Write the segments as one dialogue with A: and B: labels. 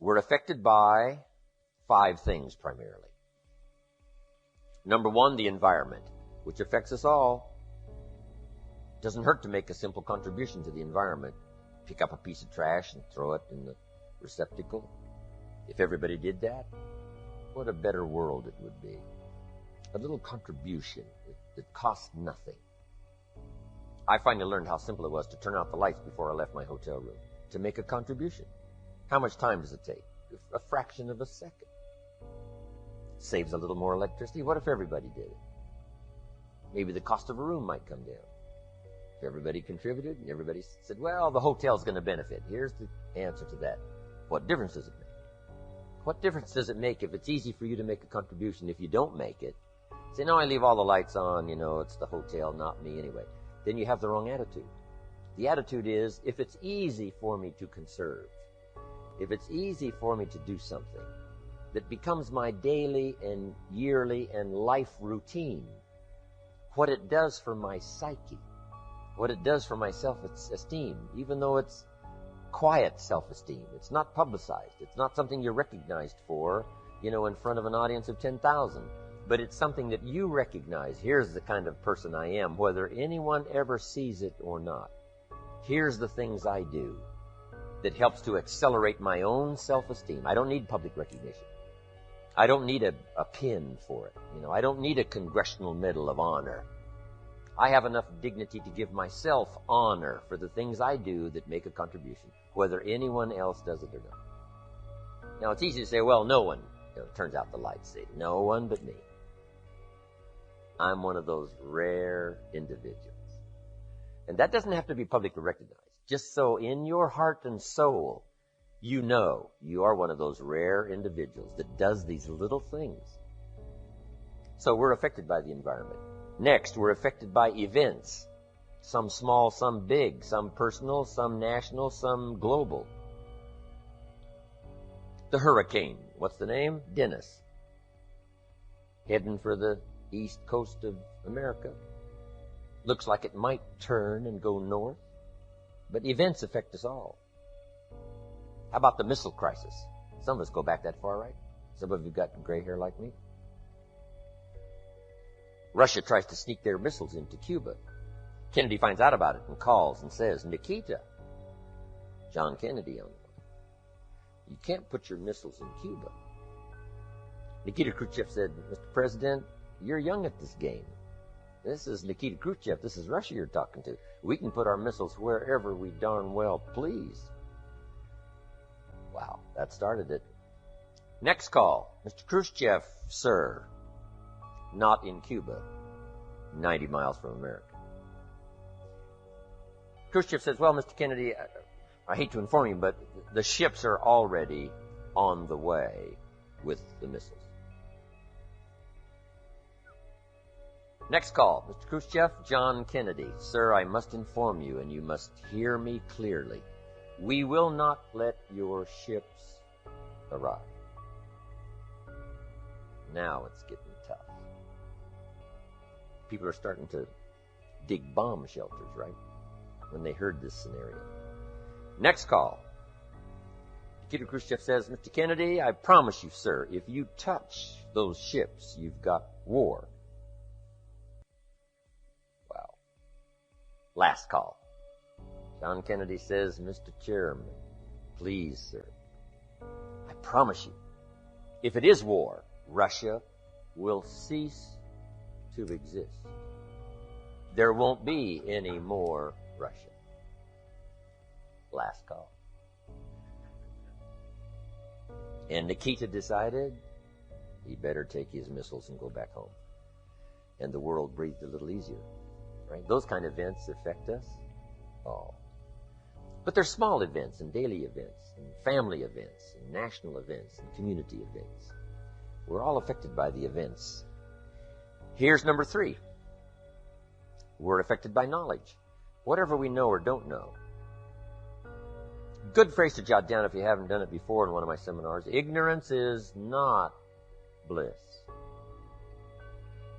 A: We're affected by 5 things primarily. Number 1, the environment, which affects us all. It doesn't hurt to make a simple contribution to the environment. Pick up a piece of trash and throw it in the receptacle. If everybody did that, what a better world it would be. A little contribution that costs nothing. I finally learned how simple it was to turn out the lights before I left my hotel room, to make a contribution. How much time does it take? A fraction of a second. Saves a little more electricity. What if everybody did it? Maybe the cost of a room might come down. If everybody contributed and everybody said, well, the hotel's going to benefit. Here's the answer to that. What difference does it make? What difference does it make if it's easy for you to make a contribution? If you don't make it, say, no, I leave all the lights on, it's the hotel, not me anyway. Then you have the wrong attitude. The attitude is, if it's easy for me to conserve, if it's easy for me to do something that becomes my daily and yearly and life routine, what it does for my psyche, what it does for my self-esteem, even though it's quiet self-esteem, it's not publicized, it's not something you're recognized for, in front of an audience of 10,000, but it's something that you recognize. Here's the kind of person I am, whether anyone ever sees it or not. Here's the things I do that helps to accelerate my own self-esteem. I don't need public recognition. I don't need a pin for it. I don't need a Congressional Medal of Honor. I have enough dignity to give myself honor for the things I do that make a contribution, whether anyone else does it or not. Now, it's easy to say, well, no one, turns out the lights say, no one but me. I'm one of those rare individuals. And that doesn't have to be publicly recognized. Just so in your heart and soul, you know you are one of those rare individuals that does these little things. So we're affected by the environment. Next, we're affected by events. Some small, some big, some personal, some national, some global. The hurricane. What's the name? Dennis. Heading for the east coast of America. Looks like it might turn and go north. But events affect us all. How about the missile crisis? Some of us go back that far, right? Some of you got gray hair like me. Russia tries to sneak their missiles into Cuba. Kennedy finds out about it and calls and says, Nikita, John Kennedy on the phone, you can't put your missiles in Cuba. Nikita Khrushchev said, Mr. President, you're young at this game. This is Nikita Khrushchev. This is Russia you're talking to. We can put our missiles wherever we darn well please. Wow, that started it. Next call. Mr. Khrushchev, sir. Not in Cuba. 90 miles from America. Khrushchev says, well, Mr. Kennedy, I hate to inform you, but the ships are already on the way with the missiles. Next call. Mr. Khrushchev, John Kennedy. Sir, I must inform you, and you must hear me clearly. We will not let your ships arrive. Now it's getting tough. People are starting to dig bomb shelters, right? When they heard this scenario. Next call. Nikita Khrushchev says, Mr. Kennedy, I promise you, sir, if you touch those ships, you've got war. Wow. Last call. John Kennedy says, Mr. Chairman, please, sir, I promise you, if it is war, Russia will cease to exist. There won't be any more Russia. Last call. And Nikita decided he better take his missiles and go back home. And the world breathed a little easier. Right? Those kind of events affect us all. But there's small events and daily events and family events and national events and community events. We're all affected by the events. Here's number 3. We're affected by knowledge. Whatever we know or don't know. Good phrase to jot down if you haven't done it before in one of my seminars. Ignorance is not bliss.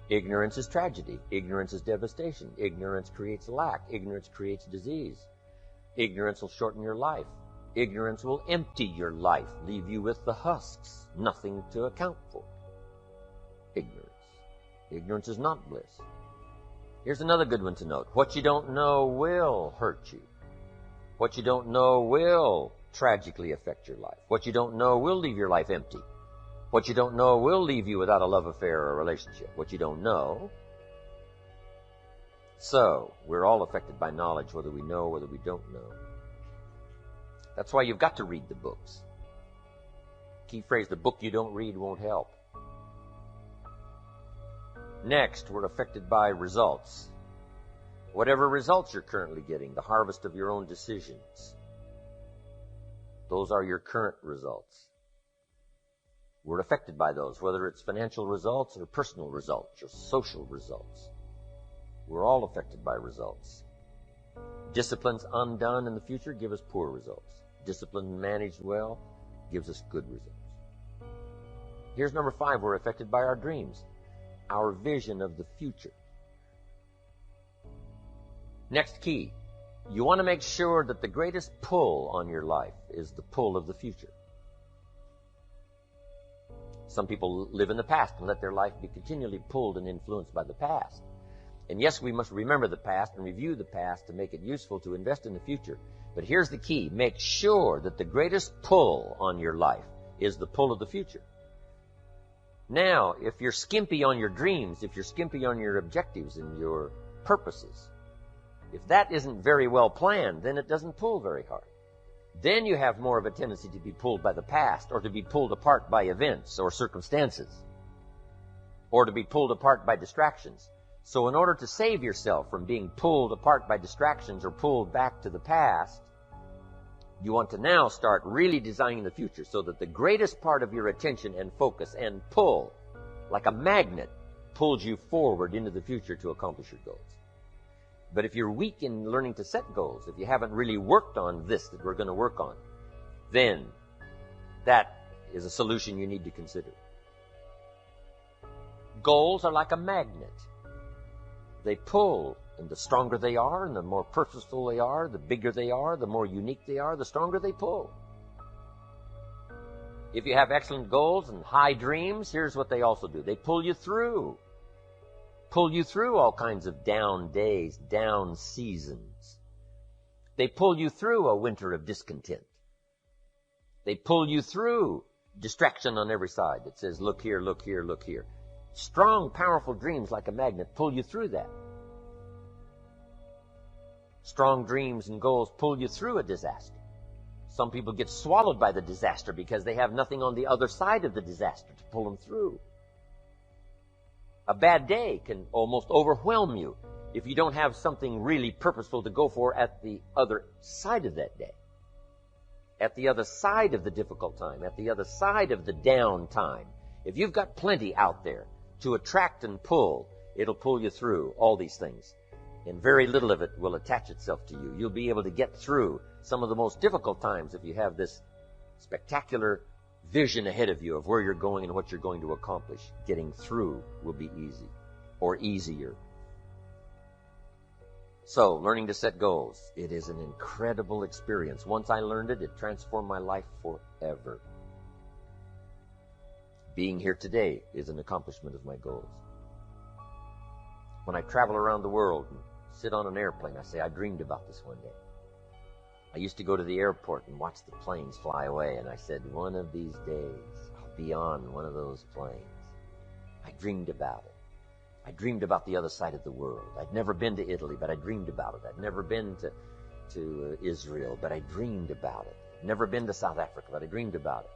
A: Ignorance is tragedy. Ignorance is devastation. Ignorance creates lack. Ignorance creates disease. Ignorance will shorten your life. Ignorance will empty your life, leave you with the husks, nothing to account for. Ignorance. Ignorance is not bliss. Here's another good one to note. What you don't know will hurt you. What you don't know will tragically affect your life. What you don't know will leave your life empty. What you don't know will leave you without a love affair or a relationship. What you don't know. So, we're all affected by knowledge, whether we know, whether we don't know. That's why you've got to read the books. Key phrase, the book you don't read won't help. Next, we're affected by results. Whatever results you're currently getting, the harvest of your own decisions, those are your current results. We're affected by those, whether it's financial results or personal results or social results. We're all affected by results. Disciplines undone in the future give us poor results. Discipline managed well gives us good results. Here's number 5. We're affected by our dreams, our vision of the future. Next key, you want to make sure that the greatest pull on your life is the pull of the future. Some people live in the past and let their life be continually pulled and influenced by the past. And yes, we must remember the past and review the past to make it useful to invest in the future. But here's the key. Make sure that the greatest pull on your life is the pull of the future. Now, if you're skimpy on your dreams, if you're skimpy on your objectives and your purposes, if that isn't very well planned, then it doesn't pull very hard. Then you have more of a tendency to be pulled by the past, or to be pulled apart by events or circumstances, or to be pulled apart by distractions. So in order to save yourself from being pulled apart by distractions or pulled back to the past, you want to now start really designing the future so that the greatest part of your attention and focus and pull, like a magnet, pulls you forward into the future to accomplish your goals. But if you're weak in learning to set goals, if you haven't really worked on this that we're going to work on, then that is a solution you need to consider. Goals are like a magnet. They pull, and the stronger they are, and the more purposeful they are, the bigger they are, the more unique they are, the stronger they pull. If you have excellent goals and high dreams, here's what they also do. They pull you through. Pull you through all kinds of down days, down seasons. They pull you through a winter of discontent. They pull you through distraction on every side that says, look here, look here, look here. Strong, powerful dreams like a magnet pull you through that. Strong dreams and goals pull you through a disaster. Some people get swallowed by the disaster because they have nothing on the other side of the disaster to pull them through. A bad day can almost overwhelm you if you don't have something really purposeful to go for at the other side of that day. At the other side of the difficult time, at the other side of the down time. If you've got plenty out there to attract and pull, it'll pull you through all these things. And very little of it will attach itself to you. You'll be able to get through some of the most difficult times if you have this spectacular vision ahead of you of where you're going and what you're going to accomplish. Getting through will be easy, or easier. So, learning to set goals. It is an incredible experience. Once I learned it, it transformed my life forever. Being here today is an accomplishment of my goals. When I travel around the world and sit on an airplane, I say, I dreamed about this one day. I used to go to the airport and watch the planes fly away, and I said, one of these days, I'll be on one of those planes. I dreamed about it. I dreamed about the other side of the world. I'd never been to Italy, but I dreamed about it. I'd never been to Israel, but I dreamed about it. Never been to South Africa, but I dreamed about it.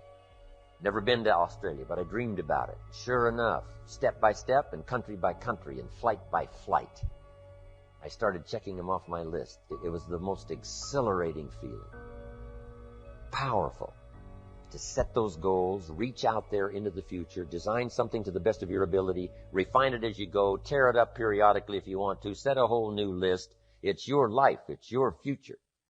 A: Never been to Australia, but I dreamed about it. Sure enough, step by step and country by country and flight by flight, I started checking them off my list. It was the most exhilarating feeling. Powerful. To set those goals, reach out there into the future, design something to the best of your ability, refine it as you go, tear it up periodically if you want to, set a whole new list. It's your life. It's your future.